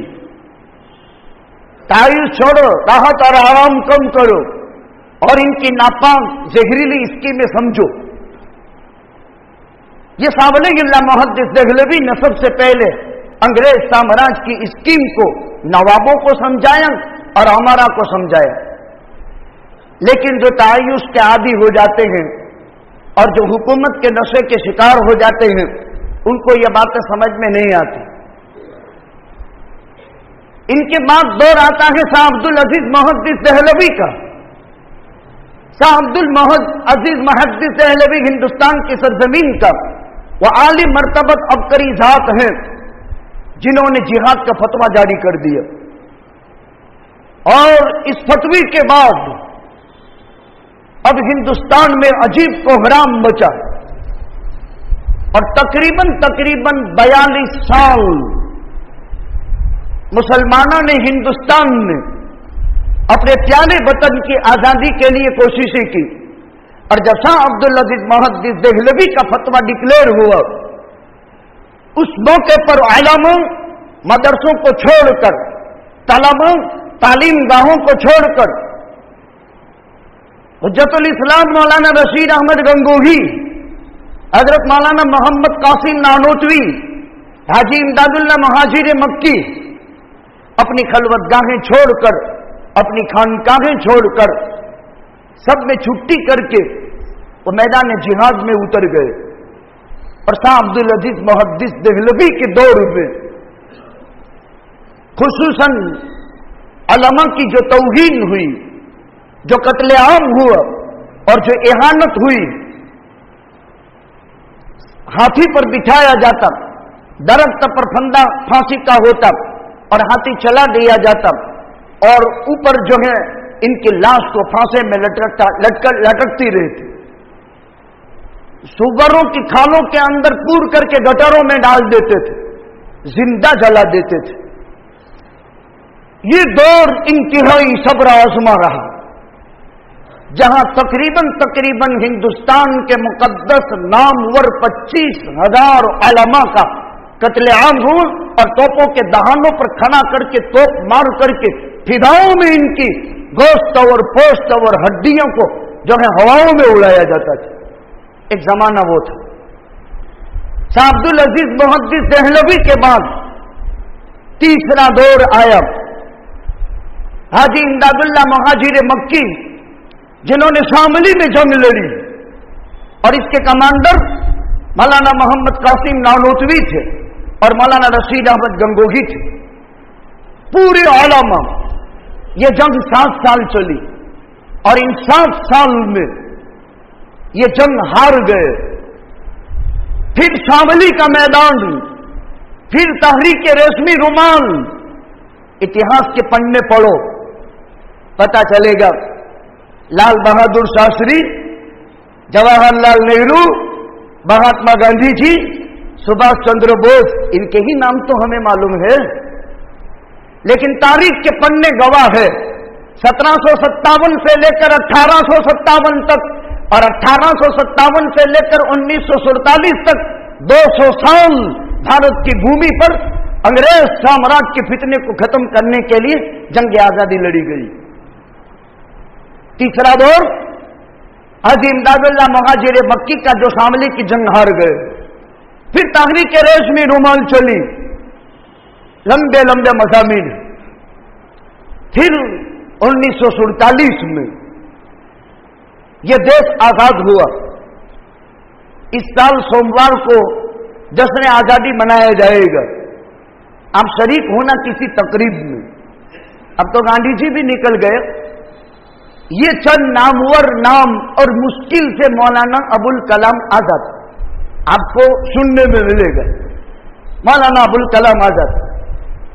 तायुस छोड़ो, राहत और आराम कम करो और इनकी नापाक जहरीली स्कीमें समझो। ये साबलीगुल्लाह मुहद्दिस देहलवी ने सबसे पहले अंग्रेज साम्राज्य की स्कीम को नवाबों को समझाया और हमारा को समझाया, लेकिन जो तायुस के आदी हो जाते हैं और जो हुकूमत के नशे के शिकार हो जाते हैं, उनको ये बातें समझ में नहीं आती। इनके बाद दौर आता है शाह अब्दुल अजीज मुहद्दिस देहलवी का। शाह अब्दुल अजीज मुहद्दिस देहलवी हिंदुस्तान की सरजमीन का वो आली मर्तबत अबकरी जात हैं जिन्होंने जिहाद का फतवा जारी कर दिया, और इस फतवे के बाद अब हिंदुस्तान में अजीब कोहराम मचा और तकरीबन 42 साल मुसलमानों ने, हिंदुस्तान ने अपने प्यारे वतन की आजादी के लिए कोशिशें की। और जब शाह अब्दुल अजीज मुहद्दिस देहलवी का फतवा डिक्लेयर हुआ, उस मौके पर उलमा मदरसों को छोड़कर, तलबों तालीम गाहों को छोड़कर हुज्जतुल इस्लाम मौलाना रशीद अहमद गंगोही, हजरत मौलाना मोहम्मद कासिम नानोतवी, हाजी इमदादुल्लाह महाजिर मक्की अपनी खलवतगाहें छोड़कर, अपनी खानकाहें छोड़कर, सब में छुट्टी करके वो मैदान जिहाद में उतर गए। और शाह अब्दुल अजीज मुहद्दिस देहलवी के दौर में खुसूसन उलमा की जो तौहीन हुई, जो कत्लेआम हुआ और जो इहानत हुई, हाथी पर बिठाया जाता, दरख्त पर फंदा फांसी का होता और हाथी चला दिया जाता, और ऊपर जो है इनकी लाश को फांसे में लटकती रहती, सुगरों की खालों के अंदर पूर करके गटरों में डाल देते थे, जिंदा जला देते थे। ये दौर इंतहाई सब्र आजमा रहा, जहां तकरीबन हिंदुस्तान के मुकद्दस नामवर 25,000 उलमा का कत्लेआम हुआ और तोपों के दहानों पर खड़ा करके, तोप मार करके फिदाओं में इनकी गोश्त और पोस्ट और हड्डियों को जो है हवाओं में उड़ाया जाता था। एक जमाना वो था। शाह अब्दुल अजीज मुहद्दिस देहलवी के बाद तीसरा दौर आया, हाजी इमदादुल्लाह महाजिर मक्की, जिन्होंने शामली में जंग लड़ी और इसके कमांडर मौलाना मोहम्मद कासिम नानोतवी थे और मौलाना रशीद अहमद गंगोही थे। पूरे उलमा ये जंग 7 साल चली और इन 7 साल में ये जंग हार गए। फिर शामली का मैदान, फिर तहरीक रेशमी रुमाल, इतिहास के पन्ने पढ़ो, पता चलेगा लाल बहादुर शास्त्री, जवाहरलाल नेहरू, महात्मा गांधी जी, सुभाष चंद्र बोस, इनके ही नाम तो हमें मालूम है, लेकिन तारीख के पन्ने गवाह है 1757 से लेकर 1857 तक और 1857 से लेकर 1947 तक 200 साल भारत की भूमि पर अंग्रेज साम्राज्य के फितने को खत्म करने के लिए जंग आजादी लड़ी गई। तीसरा दौर हाजी इमदादुल्लाह महाजिर मक्की का, जो शामली की जंग हार गए। फिर तहरीक रेशमी रुमाल चली, लंबे लंबे मज़ामीन। फिर 1947 में यह देश आजाद हुआ। इस साल सोमवार को जश्न आजादी मनाया जाएगा। आप शरीक होना किसी तकरीब में। अब तो गांधी जी भी निकल गए। ये चंद नामवर नाम और मुश्किल से मौलाना अबुल कलाम आजाद आपको सुनने में मिलेगा, मौलाना अबुल कलाम आजाद।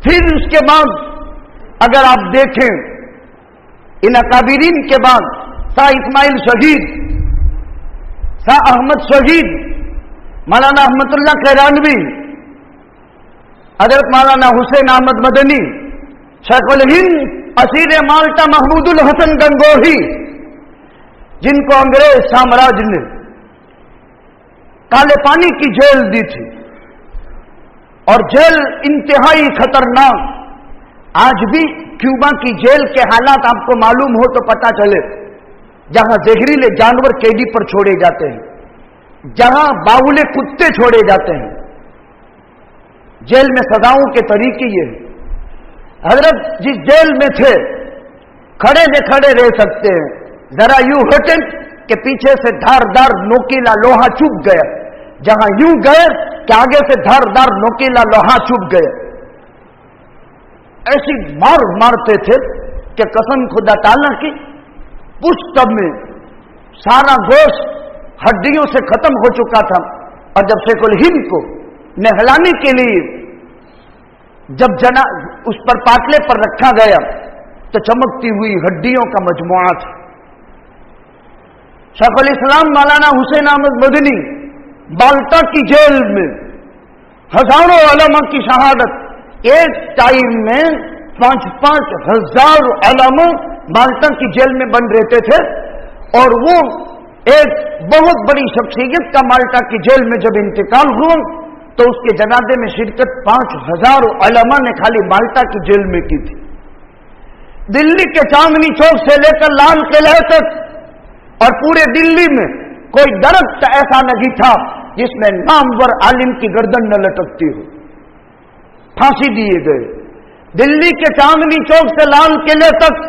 फिर उसके बाद अगर आप देखें इन अकाबिरीन के बाद शाह इस्माइल शहीद, शाह अहमद शहीद, मौलाना अहमदुल्लाह कैरानवी, حضرت مولانا حسین احمد مدنی، شیخ الہند اسیر مالٹا محمود الحسن گنگوہی، جن کو انگریز سامراج نے کالے پانی کی جیل دی تھی، اور جیل انتہائی خطرناک. آج بھی کیوبا کی جیل کے حالات آپ کو معلوم ہو تو پتا چلے، جہاں زہریلے جانور قیدی پر چھوڑے جاتے ہیں، جہاں باولے کتے چھوڑے جاتے ہیں. جیل میں سزاؤں کے طریقے یہ ہیں. حضرت جس جیل میں تھے کھڑے سے کھڑے رہ سکتے ہیں، ذرا یوں ہٹیں کہ پیچھے سے دھاردار نوکیلا لوہا چوب گیا، جہاں یوں گئے کہ آگے سے دھاردار نوکیلا لوہا چوب گیا. ایسی مار مارتے تھے کہ قسم خدا تعالیٰ کی پشت میں سارا گوشت ہڈیوں سے ختم ہو چکا تھا. اور جب شیخ الہند کو نہلانے کے لیے جب اس پر پاٹلے پر رکھا گیا تو چمکتی ہوئی ہڈیوں کا مجموعہ تھا. شیخ الاسلام مولانا حسین احمد مدنی بالٹا کی جیل میں ہزاروں علماء کی شہادت، ایک ٹائم میں 5,000 علماء بالٹا کی جیل میں بند رہتے تھے. اور وہ ایک بہت بڑی شخصیت کا مالٹا کی جیل میں جب انتقال ہوا تو اس کے جنازے میں شرکت 5,000 علماء نے خالی مالٹا کی جیل میں کی تھی. دلی کے چاندنی چوک سے لے کر لال قلعہ تک اور پورے دلی میں کوئی درخت ایسا نہیں تھا جس میں نامور عالم کی گردن نہ لٹکتی ہو. پھانسی دیے گئے. دلی کے چاندنی چوک سے لال قلعے تک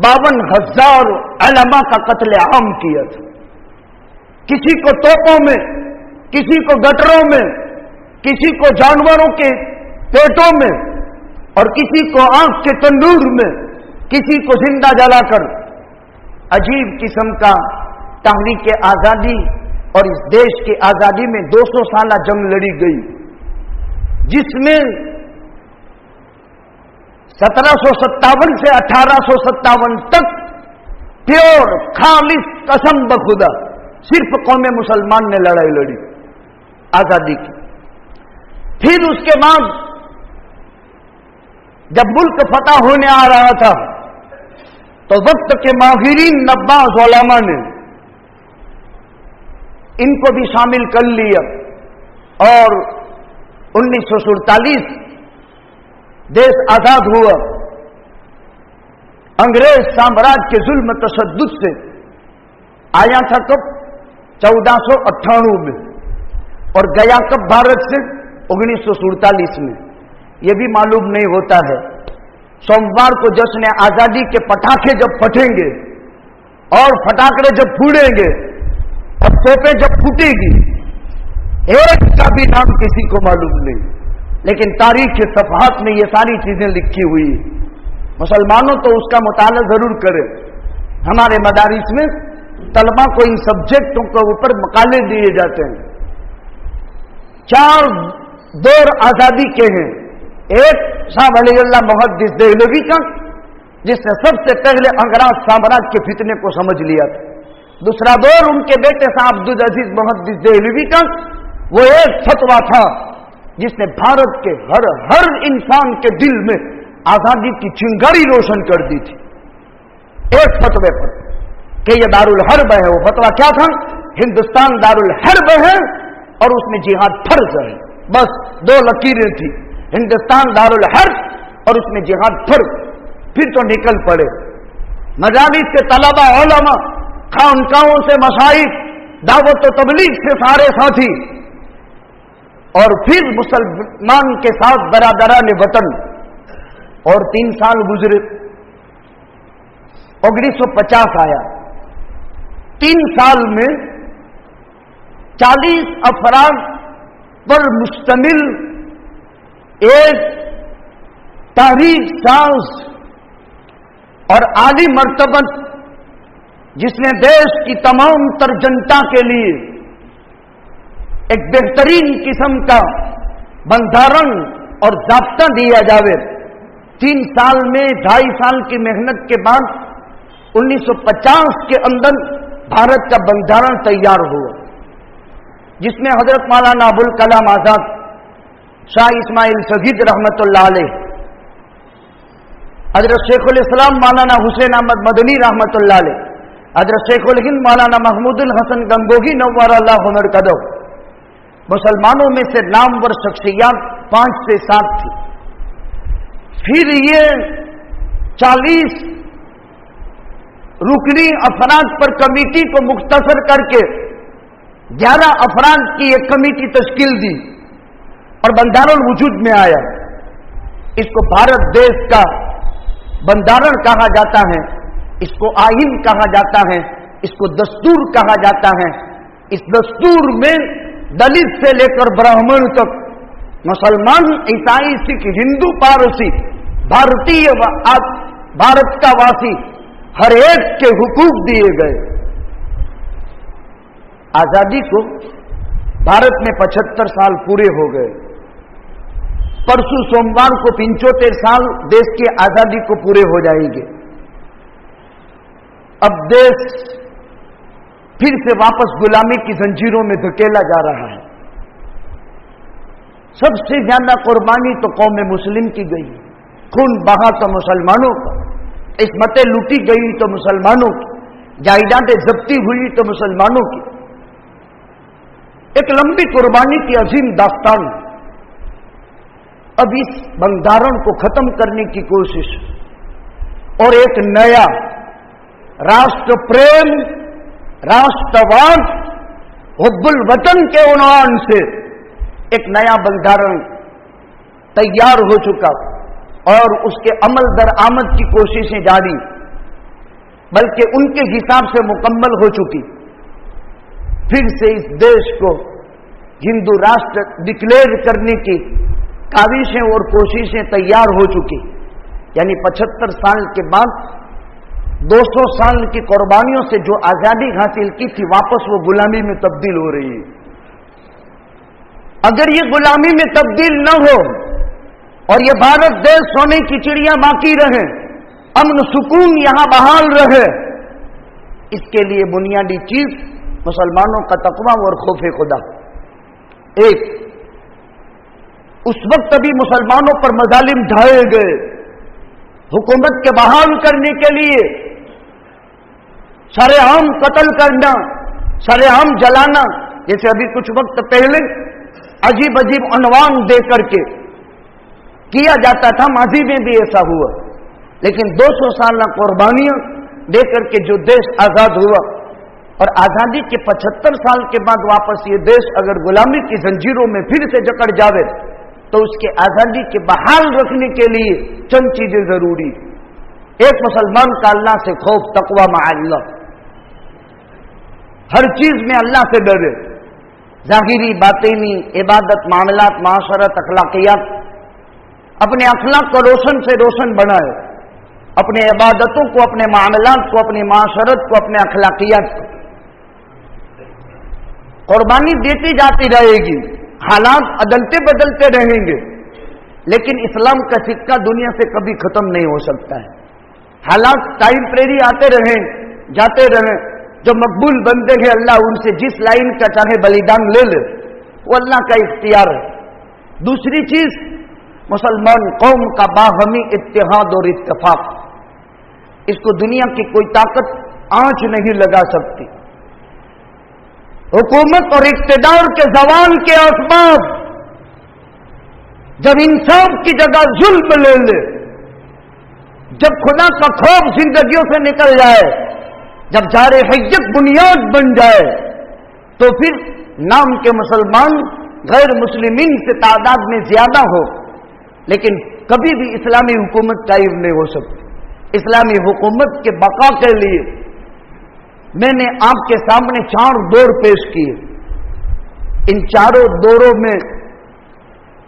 52,000 علماء کا قتل عام کیا تھا. کسی کو توپوں میں، کسی کو گٹروں میں، کسی کو جانوروں کے پیٹوں میں، اور کسی کو آنکھ کے تندور میں، کسی کو زندہ جلا کر. عجیب قسم کا تحریک آزادی اور اس دیش کی آزادی میں 200 سالہ جنگ لڑی گئی، جس میں 1757 سے 1857 تک پیور خالص قسم بخدا صرف قوم مسلمان نے لڑائی لڑی آزادی کی. پھر اس کے بعد جب ملک فتح ہونے آ رہا تھا تو وقت کے ماہرین نباز علماء نے ان کو بھی شامل کر لیا، اور 1947 دیش آزاد ہوا. انگریز سامراج کے ظلم تشدد سے آیا تھا کب؟ 1498 میں، اور گیا کب بھارت سے؟ 1947 میں. یہ بھی معلوم نہیں ہوتا ہے. سوموار کو جشن آزادی کے پٹاخے جب پھٹیں گے اور پٹاخڑے جب پھوڑیں گے اور توپیں جب پھوٹے گی، ایک کا بھی نام کسی کو معلوم نہیں، لیکن تاریخ کے صفحات میں یہ ساری چیزیں لکھی ہوئی. مسلمانوں تو اس کا مطالعہ ضرور کریں. ہمارے مدارس میں طلبا کو ان سبجیکٹوں کے اوپر مقالے دیے جاتے ہیں. 4 دور آزادی کے ہیں. ایک شاہ ولی اللہ محدث دہلوی کا، جس نے سب سے پہلے انگریز سامراج کے فتنے کو سمجھ لیا تھا. دوسرا دور ان کے بیٹے شاہ عبدالعزیز محدث دہلوی کا، وہ ایک فتویٰ تھا جس نے بھارت کے ہر انسان کے دل میں آزادی کی چنگاری روشن کر دی تھی ایک فتوے پر کہ یہ دارالحرب ہے. وہ فتویٰ کیا تھا؟ ہندوستان دارالحرب ہے اور اس میں جہاد فرض ہے. بس 2 لکیریں تھی، ہندوستان دارالحرب اور اس میں جہاد فرض. پھر تو نکل پڑے مجالس کے طلبہ، علماء، خانقاہوں سے مشائخ، دعوت و تبلیغ سے سارے ساتھی، اور پھر مسلمان کے ساتھ برادران وطن. اور 3 سال گزرے، 1950 آیا. 3 سال میں 40 افراد پر مشتمل ایک تحریک ساز اور عالی مرتبت، جس نے دیش کی تمام تر جنتا کے لیے ایک بہترین قسم کا بندھارن اور ضابطہ دیا جاوے. 3 سال میں 2.5 سال کی محنت کے بعد 1950 کے اندر بھارت کا بندھارن تیار ہوا، جس میں حضرت مولانا ابوالکلام آزاد، शाह इस्माइल सगीद रहमतुल्लाह अलैह, हजरत शेखुल इस्लाम मौलाना हुसैन अहमद मदनी रहमतुल्लाह अलैह, हजरत शेखुल हिंद मौलाना महमूदुल हसन गंगोही नव्वरल्लाहु मरकदहु, मुसलमानों में से नामवर शख्सियत 5 से 7 थी। फिर ये 40 रुकनी अफराद पर कमेटी को मुख्तसर करके 11 अफराद की एक कमेटी तश्कील दी और बंधारण वजूद में आया। इसको भारत देश का बंधारण कहा जाता है, इसको आईन कहा जाता है, इसको दस्तूर कहा जाता है। इस दस्तूर में दलित से लेकर ब्राह्मण तक, मुसलमान, ईसाई, सिख, हिंदू, पारसी, भारतीय भारत का वासी हर एक के हुकूक दिए गए। आजादी को भारत में 75 साल पूरे हो गए। परसों सोमवार को 75 साल देश की आजादी को पूरे हो जाएंगे। अब देश फिर से वापस गुलामी की जंजीरों में धकेला जा रहा है। सबसे ज्यादा कुर्बानी तो कौम मुस्लिम की गई, खून बहा तो मुसलमानों का, इस्मतें लूटी गई तो मुसलमानों की, जायदादें जब्ती हुई तो मुसलमानों की। एक लंबी कुर्बानी की अजीम दास्तान। अब इस बंधारण को खत्म करने की कोशिश और एक नया राष्ट्र प्रेम, राष्ट्रवाद, हुब्बुल वतन के उन्वान से एक नया बंधारण तैयार हो चुका और उसके अमल दरआमद की कोशिशें जारी, बल्कि उनके हिसाब से मुकम्मल हो चुकी। फिर से इस देश को हिंदू राष्ट्र डिक्लेयर करने की काविशें और कोशिशें तैयार हो चुकी। यानी 75 साल के बाद 200 साल की कुर्बानियों से जो आजादी हासिल की थी, वापस वो गुलामी में तब्दील हो रही है। अगर ये गुलामी में तब्दील न हो और ये भारत देश सोने की चिड़िया बाकी रहे, अमन सुकून यहां बहाल रहे, इसके लिए बुनियादी चीज मुसलमानों का तकवा और खौफ खुदा। एक, उस वक्त भी मुसलमानों पर मजालिम ढाए गए, हुकूमत के बहाल करने के लिए सरेआम कत्ल करना, सरेआम जलाना, जैसे अभी कुछ वक्त पहले अजीब अजीब उन्वान दे करके किया जाता था, माजी में भी ऐसा हुआ। लेकिन 200 साल कुर्बानियां दे करके जो देश आजाद हुआ और आजादी के 75 साल के बाद वापस ये देश अगर गुलामी की जंजीरों में फिर से जकड़ जावे तो उसके आजादी के बहाल रखने के लिए चंद चीजें जरूरी। एक, मुसलमान का अल्लाह से खौफ, तकवा मा अल्लाह, हर चीज में अल्लाह से डरे, जाहिरी बातिनी, इबादत, मामलात, माशरत, अखलाकियात, अपने अखलाक को रोशन से रोशन बनाए, अपने इबादतों को, अपने मामलात को, अपनी माशरत को, अपने अखलाकियात को। कुर्बानी देती जाती रहेगी, हालात अदलते बदलते रहेंगे, लेकिन इस्लाम का सिक्का दुनिया से कभी खत्म नहीं हो सकता है। हालात टाइमप्रेरी आते रहें, जाते रहें, जो मकबूल बंदे हैं अल्लाह उनसे जिस लाइन का चाहे बलिदान ले ले, वो अल्लाह का इख्तियार है। दूसरी चीज, मुसलमान कौम का बाहमी इत्तेहाद और इत्तेफाक, इसको दुनिया की कोई ताकत आंच नहीं लगा सकती। हुकूमत और इक्तदार के जवाल के असबाब जब इंसाफ की जगह जुल्म ले ले, जब खुदा का खौफ जिंदगियों से निकल जाए, जब जारे हय्यत बुनियाद बन जाए, तो फिर नाम के मुसलमान गैर मुस्लिमीन से तादाद में ज्यादा हो, लेकिन कभी भी इस्लामी हुकूमत कायम नहीं हो सकती। इस्लामी हुकूमत के बका के लिए मैंने आपके सामने 4 दौर पेश किए। इन चारों दौरों में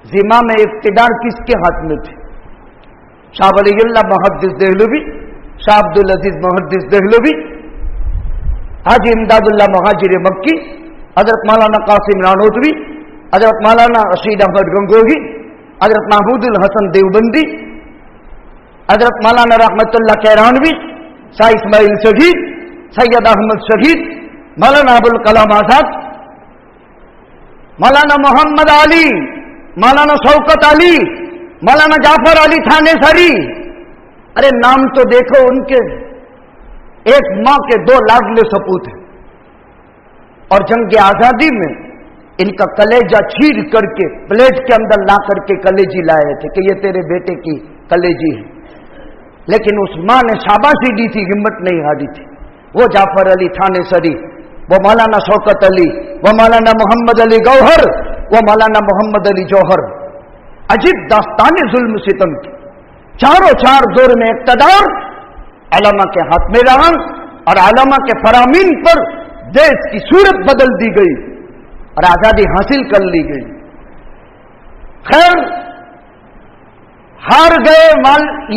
जिम्मा में इक्तिदार किसके हाथ में थी? शाह वलीउल्लाह मुहद्दिस देहलवी, शाह अब्दुल अजीज मुहद्दिस देहलवी, हाजी इमदादुल्लाह मुहाजिर मक्की, हजरत मौलाना कासिम नानोतवी, हजरत मौलाना रशीद अहमद गंगोही, हजरत महमूदुल हसन देवबंदी, हजरत मौलाना रहमतुल्लाह कैरानवी, शाह इस्माइल शहीद, सैयद अहमद शहीद, मौलाना अबुल कलाम आजाद, मौलाना मोहम्मद अली, मौलाना शौकत अली, मौलाना जाफर अली थानेसरी, अरे नाम तो देखो उनके। एक मां के 2 लाडले सपूत हैं और जंग आजादी में इनका कलेजा चीर करके प्लेट के अंदर ला करके कलेजी लाए थे कि ये तेरे बेटे की कलेजी है। लेकिन उस मां ने शाबाशी दी थी, हिम्मत नहीं हारी थी। वो जाफर अली थानेसरी, वो मौलाना शौकत अली, वो मौलाना मोहम्मद अली गौहर, वो मौलाना मोहम्मद अली जौहर। अजीब दास्तान जुल्म सितम की, चारों चार दौर में इक़्तिदार अलामा के हाथ में रहा और अलामा के फरामीन पर देश की सूरत बदल दी गई और आजादी हासिल कर ली गई। खैर हार गए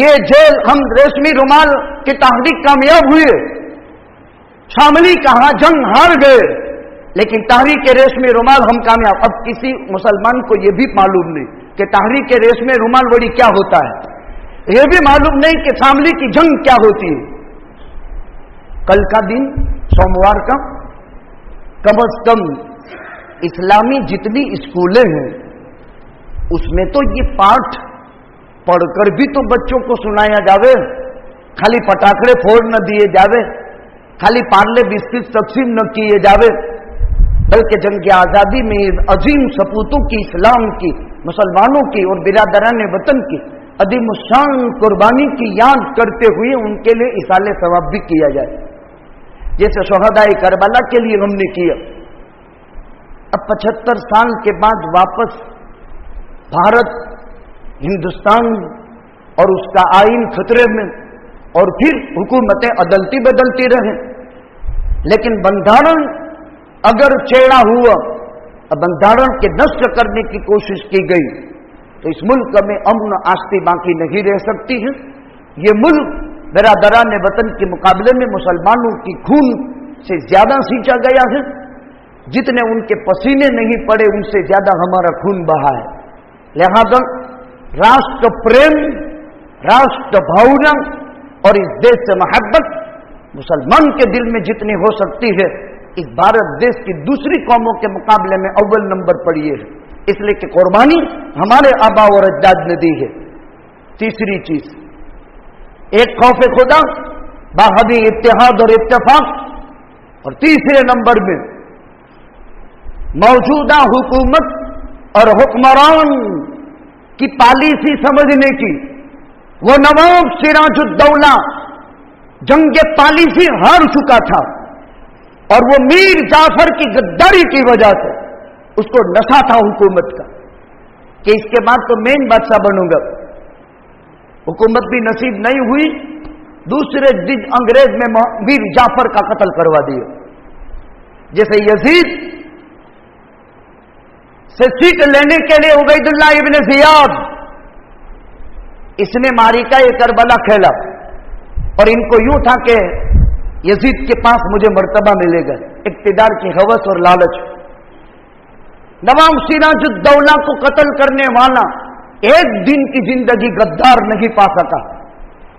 ये जेल, हम रेशमी रुमाल की तहरीक कामयाब हुए, शामली कहा जंग हार गए, लेकिन तहरीक रेशमी रुमाल हम कामयाब। अब किसी मुसलमान को यह भी मालूम नहीं कि तहरीक रेशमी रुमाल बड़ी क्या होता है, यह भी मालूम नहीं कि शामली की जंग क्या होती है। कल का दिन सोमवार का, कम से कम इस्लामी जितनी स्कूलें हैं उसमें तो ये पाठ पढ़कर भी तो बच्चों को सुनाया जावे, खाली पटाखड़े फोड़ न दिए जावे, खाली पार्ले बिस्किट तकसीम न किए जावे, बल्कि जंग आजादी में अजीम सपूतों की, इस्लाम की, मुसलमानों की और बिरादरान वतन की अदीम शान कुर्बानी की याद करते हुए उनके लिए इसाले सवाब भी किया जाए, जैसे शोहदाए करबला के लिए हमने किया। अब 75 साल के बाद वापस भारत, हिंदुस्तान और उसका आईन खतरे में, और फिर हुकूमतें अदलती बदलती रहे, लेकिन बंधारण अगर छेड़ा हुआ, बंधारण के नष्ट करने की कोशिश की गई तो इस मुल्क में अमन आस्ती बाकी नहीं रह सकती है। ये मुल्क बिरादरान वतन के मुकाबले में मुसलमानों की खून से ज्यादा सींचा गया है, जितने उनके पसीने नहीं पड़े उनसे ज्यादा हमारा खून बहा है। लिहाजा राष्ट्र प्रेम, राष्ट्र भावना और इस देश से मोहब्बत मुसलमान के दिल में जितनी हो सकती है, इस भारत देश की दूसरी कौमों के मुकाबले में अव्वल नंबर पर यह है, इसलिए कि कुर्बानी हमारे आबा और अजदाद ने दी है। तीसरी चीज, एक खौफ खुदा, बाहमी इत्तेहाद और इत्तेफाक, और तीसरे नंबर में मौजूदा हुकूमत और हुक्मरान की पॉलिसी समझने की। वो नवाब सिराजुद्दौला जंग पॉलिसी हार चुका था और वो मीर जाफर की गद्दारी की वजह से उसको नशा था हुकूमत का कि इसके बाद तो मेन बादशाह बनूंगा। हुकूमत भी नसीब नहीं हुई, दूसरे दिन अंग्रेज में मीर जाफर का कत्ल करवा दिया। जैसे यजीद से सीट लेने के लिए उबैदुल्लाह इब्न जियाद, इसने मारिका ये करबला खेला और इनको यूं था कि यजीद के पास मुझे मर्तबा मिलेगा, इक्तिदार की हवस और लालच। नवाब सिराजुद्दौला को कत्ल करने वाला एक दिन की जिंदगी गद्दार नहीं पा सका,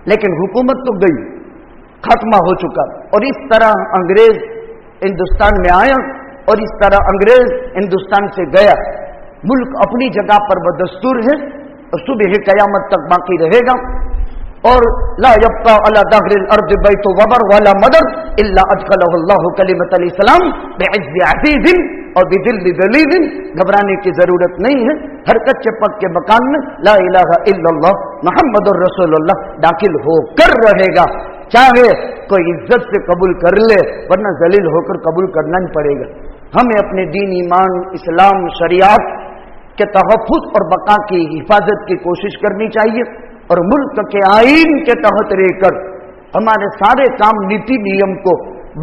लेकिन हुकूमत तो गई, खत्मा हो चुका। और इस तरह अंग्रेज हिंदुस्तान में आया और इस तरह अंग्रेज हिंदुस्तान से गया। मुल्क अपनी जगह पर बदस्तूर है और सुबह कयामत तक बाकी रहेगा। और ला यब्का अला दहरिल अर्द बैतु वबर वला मदर इल्ला अदखलहु अल्लाहु कलिमतल इस्लाम बिइज़्ज़ि अज़ीज़िन और बिदिल्लि दलीलिन। घबराने की जरूरत नहीं है, हर कच्चे पक्के मकान में ला इलाहा इल्लल्लाह मुहम्मदुर रसूलुल्लाह दाखिल होकर रहेगा, चाहे कोई इज्जत से कबूल कर ले, वरना जलील होकर कबूल करना ही पड़ेगा। हमें अपने दीन, ईमान, इस्लाम, शरीयत के तहफ़्फ़ुज़ और बका की हिफाजत की कोशिश करनी चाहिए और मुल्क के आईन के तहत रहकर हमारे सारे काम, नीति नियम को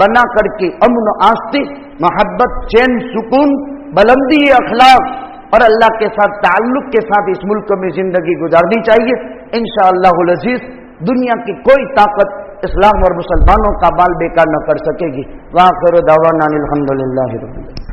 बना करके अमन, आस्ती, मोहब्बत, चैन, सुकून, बुलंदी अखलाक और अल्लाह के साथ ताल्लुक के साथ इस मुल्क में जिंदगी गुजारनी चाहिए। इंशाअल्लाहुल अज़ीज़ दुनिया की कोई ताकत इस्लाम और मुसलमानों का बाल बेकार न कर सकेगी। व आखिर दावाना अनिल हम्दुलिल्लाहि रब्बिल आलमीन।